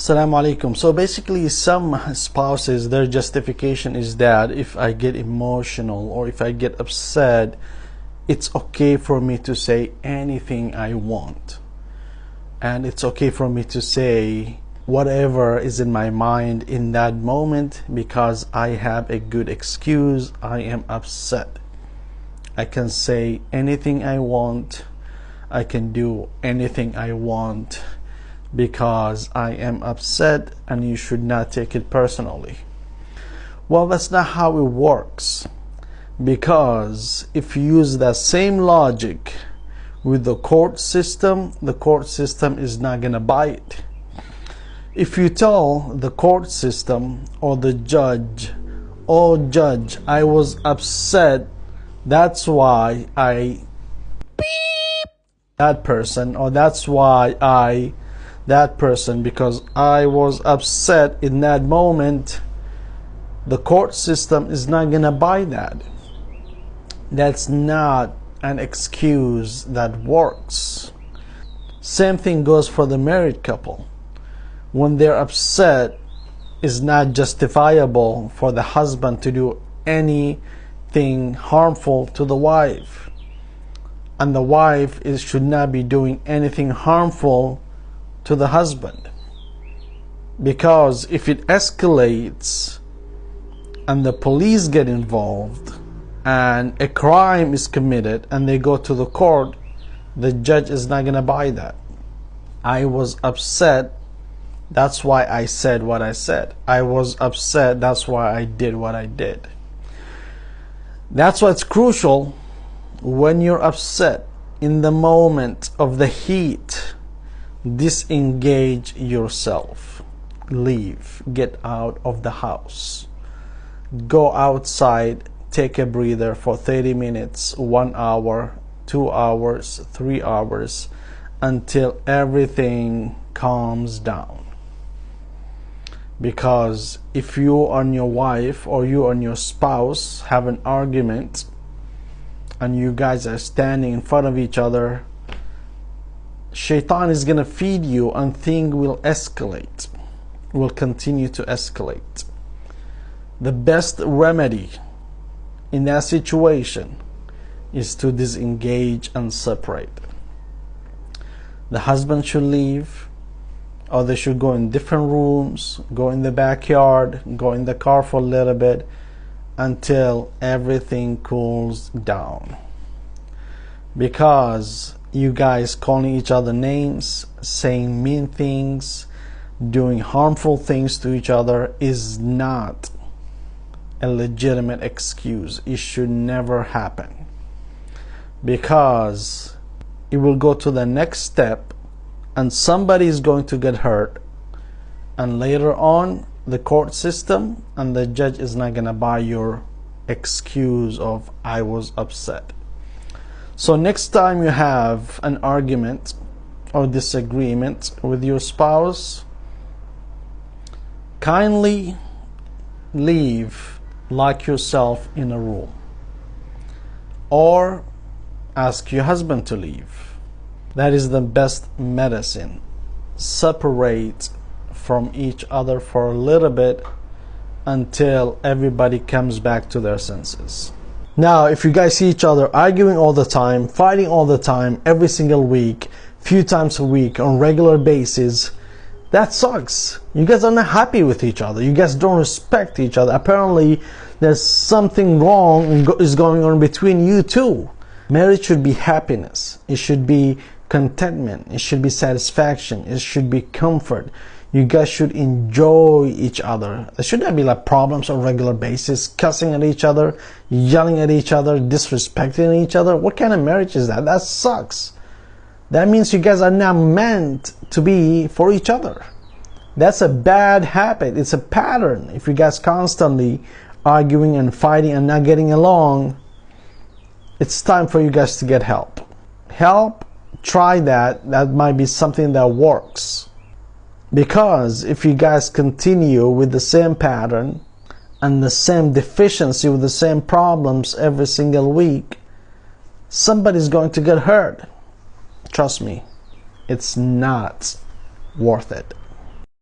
Assalamu alaikum. So basically, some spouses, their justification is that if I get emotional or if I get upset, it's okay for me to say anything I want. And it's okay for me to say whatever is in my mind in that moment because I have a good excuse. I am upset. I can say anything I want. I can do anything I want because I am upset, and you should not take it personally. Well, that's not how it works, because if you use that same logic with the court system is not gonna buy it. If you tell the court system or the judge, "Oh judge, I was upset, that's why I that person," or "that's why I that person, because I was upset in that moment," the court system is not gonna buy that. That's not an excuse that works. Same thing goes for the married couple. When they're upset, it's not justifiable for the husband to do anything harmful to the wife, and the wife should not be doing anything harmful to the husband, because if it escalates and the police get involved and a crime is committed and they go to the court, the judge is not going to buy that. I was upset, that's why I said what I said. I was upset, that's why I did what I did. That's why it's crucial when you're upset in the moment of the heat. Disengage yourself. Leave. Get out of the house. Go outside. Take a breather for 30 minutes, 1 hour, 2 hours, 3 hours, until everything calms down. Because if you and your wife or you and your spouse have an argument and you guys are standing in front of each other, Shaitan is going to feed you and things will escalate, will continue to escalate. The best remedy in that situation is to disengage and separate. The husband should leave, or they should go in different rooms, go in the backyard, go in the car for a little bit until everything cools down. Because you guys calling each other names, saying mean things, doing harmful things to each other is not a legitimate excuse. It should never happen, because it will go to the next step and somebody is going to get hurt, and later on the court system and the judge is not going to buy your excuse of "I was upset." So next time you have an argument or disagreement with your spouse, kindly leave, lock yourself in a room, or ask your husband to leave. That is the best medicine. Separate from each other for a little bit until everybody comes back to their senses. Now, if you guys see each other arguing all the time, fighting all the time, every single week, few times a week, on regular basis, that sucks. You guys are not happy with each other. You guys don't respect each other. Apparently, there's something wrong is going on between you two. Marriage should be happiness. It should be contentment. It should be satisfaction. It should be comfort. You guys should enjoy each other. There should not be like problems on a regular basis, cussing at each other, yelling at each other, disrespecting each other. What kind of marriage is that? That sucks. That means you guys are not meant to be for each other. That's a bad habit. It's a pattern. If you guys constantly arguing and fighting and not getting along, it's time for you guys to get help. Help, try that. That might be something that works. Because if you guys continue with the same pattern and the same deficiency with the same problems every single week, somebody's going to get hurt. Trust me, it's not worth it.